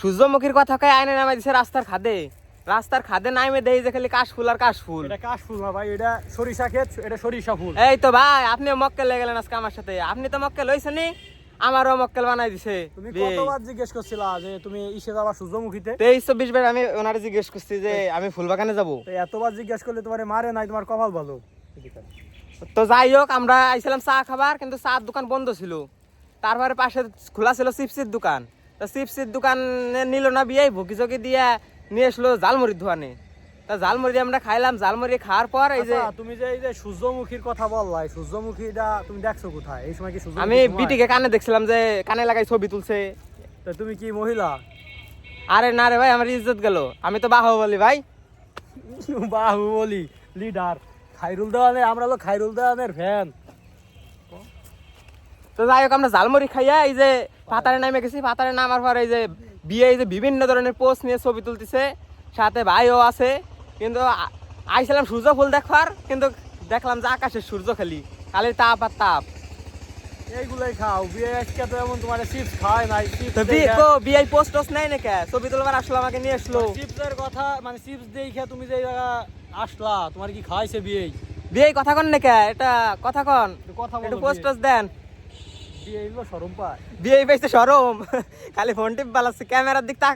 সূর্যমুখীর কথা কয়ে আইনে নামাই দিছে রাস্তার খাদে নামে দেই যে খালি কাশফুল আর কাশফুল। এটা কাশফুল না ভাই, এটা সরিষা ক্ষেত, এটা সরিষা ফুল। এই তো ভাই আপনি মক্কেল লেগে গেলেন আজকে আমার সাথে। আপনি তো মক্কেল হইছেনি, আমারও মক্কেল বানাই দিছে। তুমি কতবার জিজ্ঞেস করছিলা যে তুমি ইসে যাবা সূর্যমুখীতে? 23-24 বার আমি ওনারে জিজ্ঞেস করছি যে আমি ফুল বাগানে যাবো। তো এতবার জিজ্ঞেস করলে তোমারে মারে নাই, তোমার কপাল ভালো। তো যাই হোক, আমরা আইছিলাম চা খাবার, কিন্তু চার দোকান বন্ধ ছিল। তারপরে পাশে খোলা ছিল চিপসের দোকান। তো চিপসের দোকানে নিল না বিয়ে, ভুকি চকি দিয়ে নিয়ে আসলো ঝালমুড়ির দোকানে। তা ঝালমুড়ি আমরা খাইলাম। ঝালমুড়ি খাওয়ার পর এই যে তুমি যে এই যে সূর্যমুখীর কথা বললাই, সূর্যমুখীটা তুমি দেখছো কোথায়? এই সময় কি সূর্যমুখী আমি তোমার? বিটিকে কানে দেখছিলাম যে কানে লাগাই ছবি তুলছে। তো তুমি কি মহিলা? আরে না রে ভাই, আমার ইজ্জত গেল। আমি তো বাহুবলী ভাই। বাহুবলী লিডার খাইরুল দেওয়ানে, আমরা হলো খাইরুল দেওয়ানের ফ্যান। তো যাই হোক, আমরা ঝালমুড়ি খাইয়া এই যে পাতারে নামে গেছি। পাতারে নামার পর এই যে বিয়ে, এই যে বিভিন্ন ধরনের পোস্ট নিয়ে ছবি তুলতেছে, সাথে ভাইও আছে। কিন্তু আইছিলাম সূর্য ফুল দেখবার, কিন্তু দেখলাম যে আকাশের সূর্য খালি খালি তাপ আর তাপ। এইগুলাই খাও, বিয়ে আজকে তো এমন তোমার চিপস খায় নাই। তো বিয়ে পোস্ট টোস্ট নাই নাকি? ছবি তুলবার আসলো, আমাকে নিয়ে আসলো। চিপসের কথা মানে চিপস দেখে তুমি যে জায়গা আসলা, তোমার কি খাইছে বিয়ে? বিয়ে কথা কন নাকি? এটা কথা কন, কথা একটু বলো। পোস্ট টোস্ট দেন। বিয়ে এগুলো শরম পায়। বিয়ে পাইছে সরম, খালি ফোন টিপ বালাচ্ছে, ক্যামেরার দিক তাকা।